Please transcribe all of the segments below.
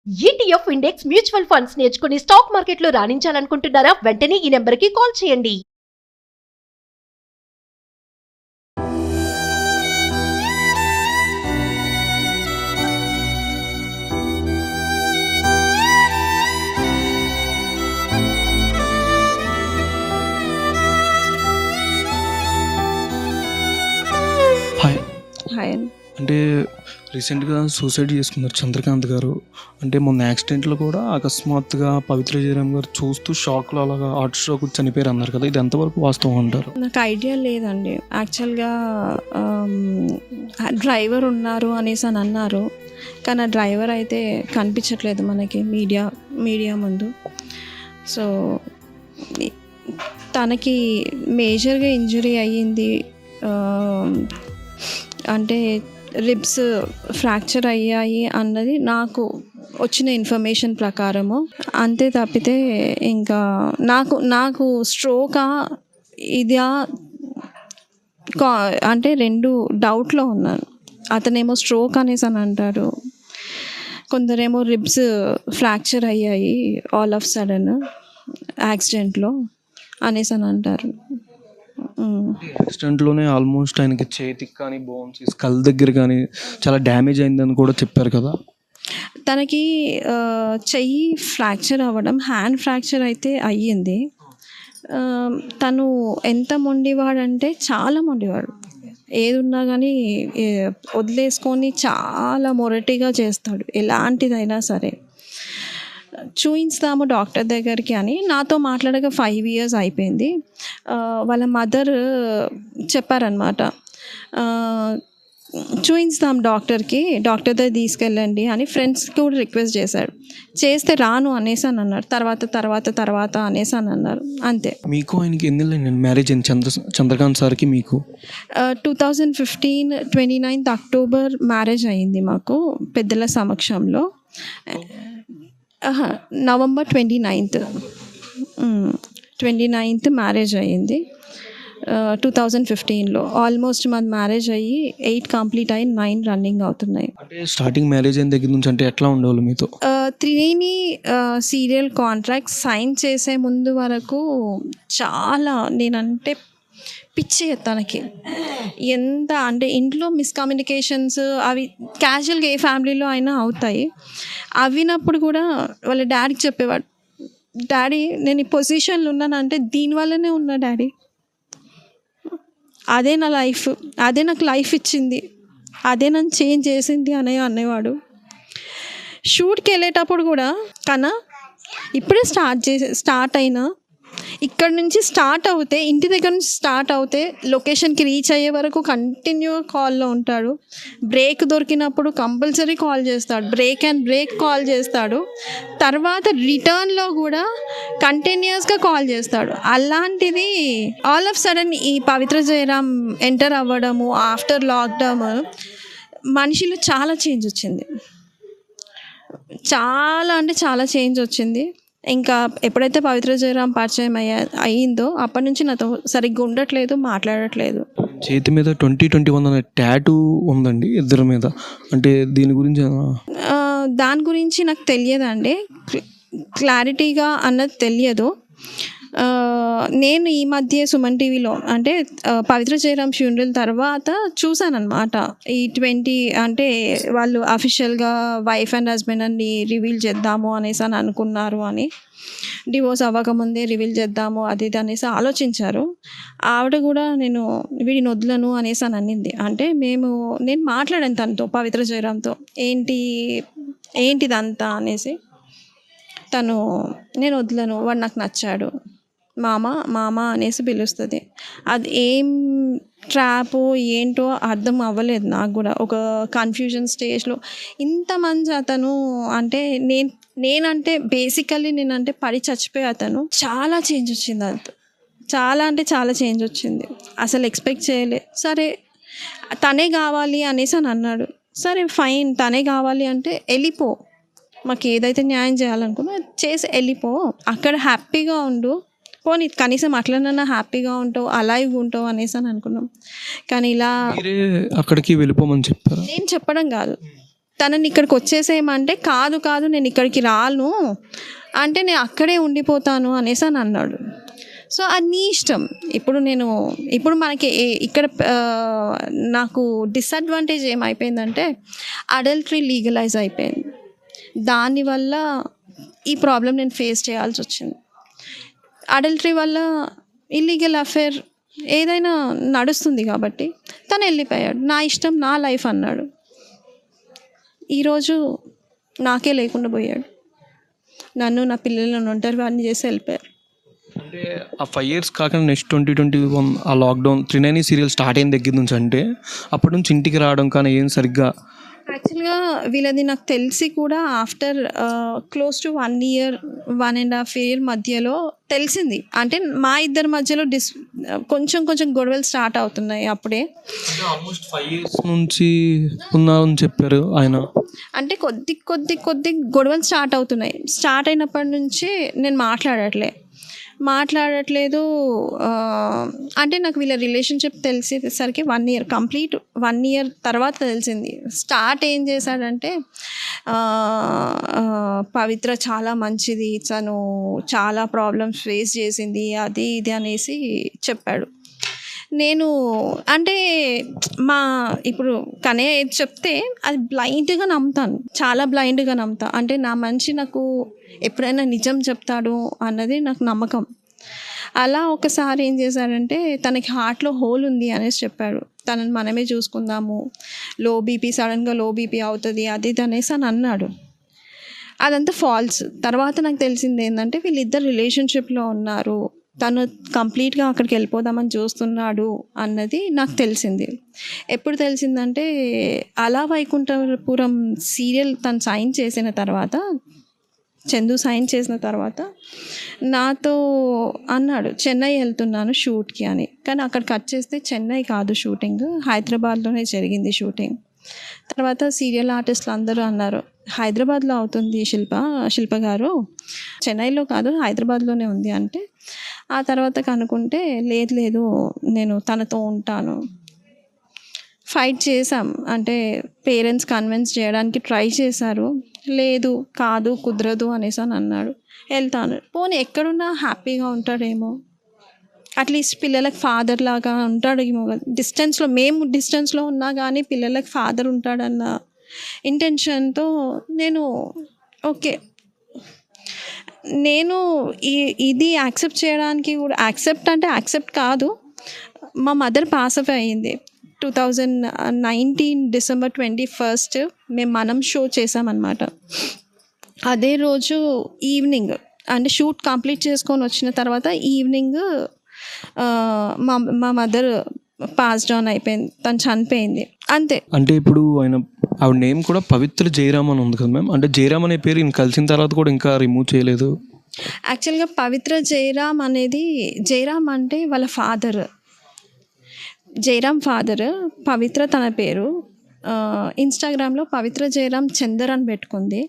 ETF index mutual funds నేర్చుకుని stock మార్కెట్లో రాణించాలనుకుంటున్నారా? వెంటనే ఈ నెంబర్కి కాల్ చేయండి. హాయ్ హాయ్ అంటే రీసెంట్గా సూసైడ్ చేసుకున్నారు చంద్రకాంత్ గారు. అంటే మొన్న యాక్సిడెంట్లో కూడా అకస్మాత్తుగా పవిత్ర జయరామ్ గారు చూస్తూ షాక్లో అలాగా హార్ట్ స్ట్రోక్ చనిపోయారు అన్నారు కదా, ఇది ఎంతవరకు వాస్తవం అంటారు? నాకు ఐడియా లేదండి. యాక్చువల్గా డ్రైవర్ ఉన్నారు అనేసి అని అన్నారు, కానీ ఆ డ్రైవర్ అయితే కనిపించట్లేదు మనకి మీడియా ముందు. సో తనకి మేజర్గా ఇంజరీ అయ్యింది, అంటే రిబ్స్ ఫ్రాక్చర్ అయ్యాయి అన్నది నాకు వచ్చిన ఇన్ఫర్మేషన్ ప్రకారము. అంతే తప్పితే ఇంకా నాకు స్ట్రోకా ఇదా అంటే రెండు డౌట్లో ఉన్నాను. అతనేమో స్ట్రోక్ అనేసి అని అంటారు, కొందరేమో రిబ్స్ ఫ్రాక్చర్ అయ్యాయి ఆల్ ఆఫ్ సడన్ యాక్సిడెంట్లో అనేసి అని అంటారు. యాక్సిడెంట్లోనే ఆల్మోస్ట్ ఆయనకి చేతికి కానీ బోన్స్ స్కల్ దగ్గర కానీ చాలా డ్యామేజ్ అయిందని కూడా చెప్పారు కదా. తనకి చెయ్యి ఫ్రాక్చర్ అవ్వడం, హ్యాండ్ ఫ్రాక్చర్ అయితే అయ్యింది. తను ఎంత మొండివాడంటే చాలా మొండివాడు. ఏది ఉన్నా కానీ వదిలేసుకొని చాలా మొరటిగా చేస్తాడు, ఎలాంటిదైనా సరే. చూయించుదాము డాక్టర్ దగ్గరికి అని నాతో మాట్లాడక 5 years అయిపోయింది. వాళ్ళ మదర్ చెప్పారనమాట, చూయించుదాం డాక్టర్ దగ్గర తీసుకెళ్ళండి అని ఫ్రెండ్స్కి కూడా రిక్వెస్ట్ చేస్తే రాను అనేసి అని అన్నారు. తర్వాత అనేసి అని అన్నారు. అంతే. మీకు ఆయనకి ఎన్ని మ్యారేజ్ అయింది చంద్రకాంత్ సార్కి? మీకు 2015 29th October మ్యారేజ్ అయ్యింది మాకు పెద్దల సమక్షంలో. November 29th మ్యారేజ్ అయ్యింది 2015లో. ఆల్మోస్ట్ మాది మ్యారేజ్ అయ్యి 8 కంప్లీట్ అయ్యి 9 రన్నింగ్ అవుతున్నాయి. అంటే స్టార్టింగ్ మ్యారేజ్ అయిన దగ్గర నుంచి అంటే ఎట్లా ఉండేవాళ్ళు మీతో? త్రినేని సీరియల్ కాంట్రాక్ట్ సైన్ చేసే ముందు వరకు చాలా నేనంటే పిచ్చి తనకి. ఎంత అంటే ఇంట్లో మిస్కమ్యూనికేషన్స్ అవి క్యాజువల్గా ఏ ఫ్యామిలీలో అయినా అవుతాయి. అవినప్పుడు కూడా వాళ్ళ డాడీకి చెప్పేవాడు, డాడీ నేను ఈ పొజిషన్లో ఉన్నానంటే దీనివల్లనే ఉన్నా డాడీ, అదే నా లైఫ్, అదే నాకు లైఫ్ ఇచ్చింది, అదే నన్ను చేంజ్ చేసింది అనేవాడు. షూట్కి వెళ్ళేటప్పుడు కూడా కన్నా ఇప్పుడే స్టార్ట్ అయినా ఇక్కడ నుంచి స్టార్ట్ అవుతే, ఇంటి దగ్గర నుంచి స్టార్ట్ అవుతే లొకేషన్కి రీచ్ అయ్యే వరకు కంటిన్యూగా కాల్లో ఉంటాడు. బ్రేక్ దొరికినప్పుడు కంపల్సరీ కాల్ చేస్తాడు, బ్రేక్ కాల్ చేస్తాడు. తర్వాత రిటర్న్లో కూడా కంటిన్యూస్గా కాల్ చేస్తాడు. అలాంటిది ఆల్ ఆఫ్ సడన్ ఈ పవిత్ర జయరామ్ ఎంటర్ అవ్వడము ఆఫ్టర్ లాక్డౌన్ మనిషిలో చాలా చేంజ్ వచ్చింది. చాలా అంటే చాలా చేంజ్ వచ్చింది. ఇంకా ఎప్పుడైతే పవిత్ర జయరామ్ పరిచయం అయ్యిందో అప్పటి నుంచి నాతో సరిగ్గా ఉండట్లేదు, మాట్లాడట్లేదు. చేతి మీద 2021 అనే టాటూ ఉందండి ఇద్దరి మీద, అంటే దాని గురించి నాకు తెలియదండి, క్లారిటీగా అన్నది తెలియదు. నేను ఈ మధ్య సుమన్ టీవీలో అంటే పవిత్ర జయరామ్ ఫ్యూనరల్ తర్వాత చూశానన్నమాట. ఈ 20 అంటే వాళ్ళు అఫీషియల్గా వైఫ్ అండ్ హస్బెండ్ అని రివీల్ చేద్దాము అనేసి అని అనుకున్నారు, అని డివోర్స్ అవ్వకముందే రివీల్ చేద్దాము అది ఇది అనేసి ఆలోచించారు. ఆవిడ కూడా నేను వీడిని వదలను అనేసి అని అనింది. అంటే నేను మాట్లాడాను తనతో, పవిత్ర జయరామ్తో, ఏంటిదంతా అనేసి. తను నేను వదలను, వాడు నాకు నచ్చాడు, మామ అనేసి పిలుస్తుంది. అది ఏం ట్రాపో ఏంటో అర్థం అవ్వలేదు నాకు కూడా. ఒక కన్ఫ్యూజన్ స్టేజ్లో ఇంతమంది అతను అంటే నేనంటే బేసికల్లీ నేనంటే పడి చచ్చిపోయి అతను చాలా చేంజ్ వచ్చింది. అంత చాలా అంటే చాలా చేంజ్ వచ్చింది, అసలు ఎక్స్పెక్ట్ చేయలే. సరే తనే కావాలి అనేసి అని అన్నాడు. సరే ఫైన్, తనే కావాలి అంటే వెళ్ళిపో, మాకు ఏదైతే న్యాయం చేయాలనుకున్నా చేసి వెళ్ళిపో, అక్కడ హ్యాపీగా ఉండు, పోనీ కనీసం అట్లనన్నా హ్యాపీగా ఉంటావు, అలైవ్ ఉంటావు అనేసి అని అనుకున్నాం. కానీ ఇలా అక్కడికి వెళ్ళిపోమని చెప్పారు. నేను చెప్పడం కాదు, తనని ఇక్కడికి వచ్చేసేయమంటే కాదు నేను ఇక్కడికి రాను అంటే నేను అక్కడే ఉండిపోతాను అనేసి అని అన్నాడు. సో అది నీ ఇష్టం. ఇప్పుడు మనకి ఇక్కడ నాకు డిసడ్వాంటేజ్ ఏమైపోయిందంటే అడల్టరీ లీగలైజ్ అయిపోయింది. దానివల్ల ఈ ప్రాబ్లం నేను ఫేస్ చేయాల్సి వచ్చింది. అడల్టరీ వల్ల ఇల్లీగల్ అఫేర్ ఏదైనా నడుస్తుంది కాబట్టి తను వెళ్ళిపోయాడు. నా ఇష్టం, నా లైఫ్ అన్నాడు. ఈరోజు నాకే లేకుండా పోయాడు. నన్ను, నా పిల్లలను ఒంటరి వాడిని చేసి వెళ్ళిపోయారు. అంటే ఆ 5 years కాకుండా నెక్స్ట్ 2021 ఆ లాక్డౌన్ 390 సీరియల్ స్టార్ట్ అయిన దగ్గర నుంచి అంటే అప్పటి నుంచి ఇంటికి రావడం కానీ ఏం సరిగ్గా యాక్చువల్గా వీళ్ళది నాకు తెలిసి కూడా after close to 1 year 1.5 year మధ్యలో తెలిసింది. అంటే మా ఇద్దరి మధ్యలో కొంచెం గొడవలు స్టార్ట్ అవుతున్నాయి. అప్పుడే ఆల్మోస్ట్ 5 years నుంచి ఉన్నారని చెప్పారు ఆయన. అంటే కొద్ది గొడవలు స్టార్ట్ అవుతున్నాయి. స్టార్ట్ అయినప్పటి నుంచి నేను మాట్లాడట్లేదు. అంటే నాకు వీళ్ళ రిలేషన్షిప్ తెలిసేసరికి 1 year కంప్లీట్ 1 year తర్వాత తెలిసింది. స్టార్ట్ ఏం చేశాడంటే పవిత్ర చాలా మంచిది, తను చాలా ప్రాబ్లమ్స్ ఫేస్ చేసింది, అది ఇది అనేసి చెప్పాడు. నేను అంటే ఇప్పుడు కనే ఏది చెప్తే అది బ్లైండ్గా నమ్ముతాను, చాలా బ్లైండ్గా నమ్ముతా. అంటే నా మనిషి నాకు ఎప్పుడైనా నిజం చెప్తాడు అన్నది నాకు నమ్మకం. అలా ఒకసారి ఏం చేశాడంటే తనకి హార్ట్లో హోల్ ఉంది అనేసి చెప్పాడు. తనని మనమే చూసుకుందాము, సడన్గా లో బీపీ అవుతుంది, అది ఇది అనేసి అని అన్నాడు. అదంతా ఫాల్స్. తర్వాత నాకు తెలిసింది ఏంటంటే వీళ్ళిద్దరు రిలేషన్షిప్లో ఉన్నారు, తను కంప్లీట్గా అక్కడికి వెళ్ళిపోదామని చూస్తున్నాడు అన్నది నాకు తెలిసింది. ఎప్పుడు తెలిసిందంటే అలా వైకుంఠపురం సీరియల్ తను సైన్ చేసిన తర్వాత, చందు సైన్ చేసిన తర్వాత నాతో అన్నాడు చెన్నై వెళ్తున్నాను షూట్కి అని. కానీ అక్కడ కట్ చేస్తే చెన్నై కాదు షూటింగ్, హైదరాబాద్లోనే జరిగింది షూటింగ్. తర్వాత సీరియల్ ఆర్టిస్టులు అందరూ అన్నారు హైదరాబాద్లో అవుతుంది శిల్ప గారు, చెన్నైలో కాదు హైదరాబాద్లోనే ఉంది అంటే, ఆ తర్వాత కనుక్కుంటే లేదు నేను తనతో ఉంటాను. ఫైట్ చేసాం. అంటే పేరెంట్స్ కన్విన్స్ చేయడానికి ట్రై చేశారు. లేదు కాదు కుదరదు అనేసి అని అన్నాడు. వెళ్తాను, పోనీ ఎక్కడున్నా హ్యాపీగా ఉంటాడేమో, అట్లీస్ట్ పిల్లలకి ఫాదర్ లాగా ఉంటాడేమో కదా. మేము డిస్టెన్స్లో ఉన్నా కానీ పిల్లలకి ఫాదర్ ఉంటాడన్న ఇంటెన్షన్తో నేను ఓకే. నేను ఇది యాక్సెప్ట్ చేయడానికి కూడా యాక్సెప్ట్ కాదు. మా మదర్ పాస్ అవే అయ్యింది 2019 December 21st మేము మనం షో చేసామన్నమాట. అదే రోజు ఈవినింగ్ అంటే షూట్ కంప్లీట్ చేసుకొని వచ్చిన తర్వాత ఈవినింగ్ మా మదర్ పాస్డ్ ఆన్ అయిపోయింది, తను చనిపోయింది అంతే. అంటే ఇప్పుడు ఆవిడ నేమ్ కూడా పవిత్ర జయరామ్ అని ఉంది కదా మ్యామ్. అంటే జయరామ్ అనే పేరు ఈయన కలిసిన తర్వాత కూడా ఇంకా రిమూవ్ చేయలేదు. యాక్చువల్గా పవిత్ర జయరామ్ అనేది, జయరామ్ అంటే వాళ్ళ ఫాదర్, జయరామ్ ఫాదర్, పవిత్ర తన పేరు. ఇన్స్టాగ్రామ్లో పవిత్ర జయరామ్ చందర్ అని పెట్టుకుంది.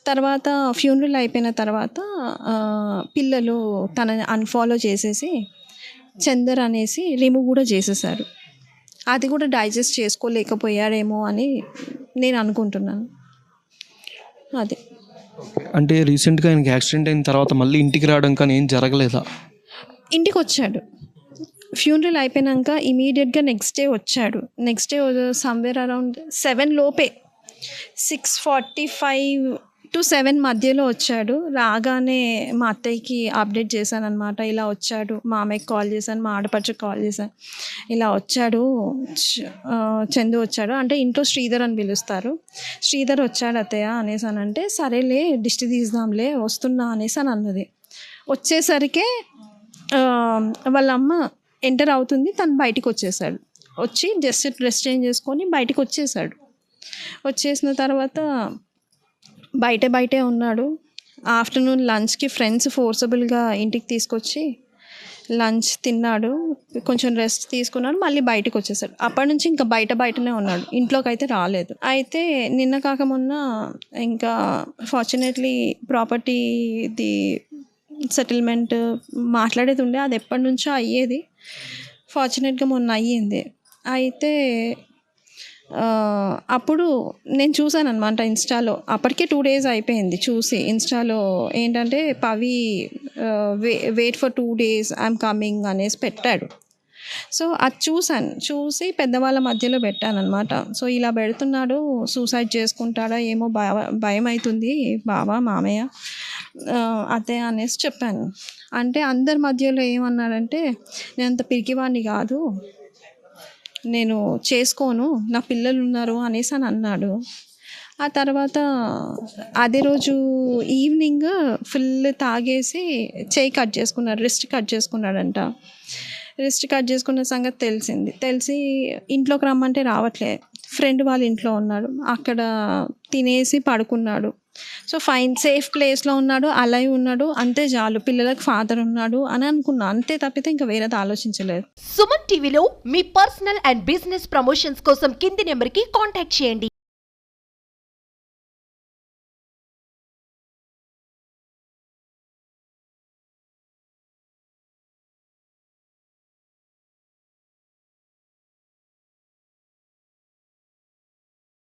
తర్వాత ఫ్యూనరల్ అయిపోయిన తర్వాత పిల్లలు తనని అన్ఫాలో చేసేసి చందర్ అనేసి రిమూవ్ కూడా చేసేసారు. అది కూడా డైజెస్ట్ చేసుకోలేకపోయాడేమో అని నేను అనుకుంటున్నాను. అది అంటే రీసెంట్గా ఆయనకి యాక్సిడెంట్ అయిన తర్వాత మళ్ళీ ఇంటికి రావడం కానీ ఏం జరగలేదా? ఇంటికి వచ్చాడు. ఫ్యూనరల్ అయిపోయాక ఇమీడియట్గా నెక్స్ట్ డే వచ్చాడు. నెక్స్ట్ డే సమ్వేర్ అరౌండ్ 7 లోపే, 6:45 to 7 మధ్యలో వచ్చాడు. రాగానే మా అత్తయ్యకి అప్డేట్ చేశాను అనమాట, ఇలా వచ్చాడు. మా అమ్మకి కాల్ చేశాను, మా ఆడపడుచుకి కాల్ చేశాను, ఇలా వచ్చాడు చందు వచ్చాడు అంటే ఇంట్లో శ్రీధర్ అని పిలుస్తారు. శ్రీధర్ వచ్చాడు అత్తయ్య అనేసి అని అంటే, సరేలే దిష్టి తీద్దాంలే వస్తున్నా అనేసి అని అన్నది. వచ్చేసరికి వాళ్ళ అమ్మ ఎంటర్ అవుతుంది, తను బయటికి వచ్చేసాడు. వచ్చి జస్ట్ డ్రెస్ చేంజ్ చేసుకొని బయటికి వచ్చేసాడు. వచ్చేసిన తర్వాత బయటే ఉన్నాడు. ఆఫ్టర్నూన్ లంచ్కి ఫ్రెండ్స్ ఫోర్సబుల్గా ఇంటికి తీసుకొచ్చి లంచ్ తిన్నాడు, కొంచెం రెస్ట్ తీసుకున్నాడు, మళ్ళీ బయటకు వచ్చేసాడు. అప్పటి నుంచి ఇంకా బయటనే ఉన్నాడు, ఇంట్లోకి అయితే రాలేదు. అయితే నిన్న కాక మొన్న ఇంకా ఫార్చునేట్లీ ప్రాపర్టీది సెటిల్మెంట్ మాట్లాడేది ఉండే, అది ఎప్పటి నుంచో అయ్యేది. ఫార్చునేట్గా మొన్న అయ్యింది. అయితే అప్పుడు నేను చూసాను అనమాట ఇన్స్టాలో. అప్పటికే 2 days అయిపోయింది చూసి. ఇన్స్టాలో ఏంటంటే Pavi wait for 2 days I'm coming అనేసి పెట్టాడు. సో అది చూసాను. చూసి పెద్దవాళ్ళ మధ్యలో పెట్టానన్నమాట. సో ఇలా పెడుతున్నాడు, సూసైడ్ చేసుకుంటాడా ఏమో భయం అవుతుంది బావ, మామయ్య, అత్తయ్య అనేసి చెప్పాను. అంటే అందరి మధ్యలో ఏమన్నాడంటే, నేను అంత పిరికివాడిని కాదు, నేను చేసుకోను, నా పిల్లలు ఉన్నారు అనేసి అని అన్నాడు. ఆ తర్వాత అదే రోజు ఈవినింగ్ ఫుల్ తాగేసి చేయి కట్ చేసుకున్నాడు, రిస్ట్ కట్ చేసుకున్నాడంట. రిస్ట్ కట్ చేసుకున్న సంగతి తెలిసి ఇంట్లోకి రమ్మంటే రావట్లే. ఫ్రెండ్ వాళ్ళ ఇంట్లో ఉన్నాడు, అక్కడ తినేసి పడుకున్నాడు. సో ఫైన్, సేఫ్ ప్లేస్లో ఉన్నాడు, అలైవ్ ఉన్నాడు, అంతే చాలు, పిల్లలకు ఫాదర్ ఉన్నాడు అని అనుకున్నా, అంతే తప్పితే ఇంకా వేరేది ఆలోచించలేదు. సుమన్ టీవీలో మీ పర్సనల్ అండ్ బిజినెస్ ప్రమోషన్స్ కోసం కింది నెంబర్కి కాంటాక్ట్ చేయండి.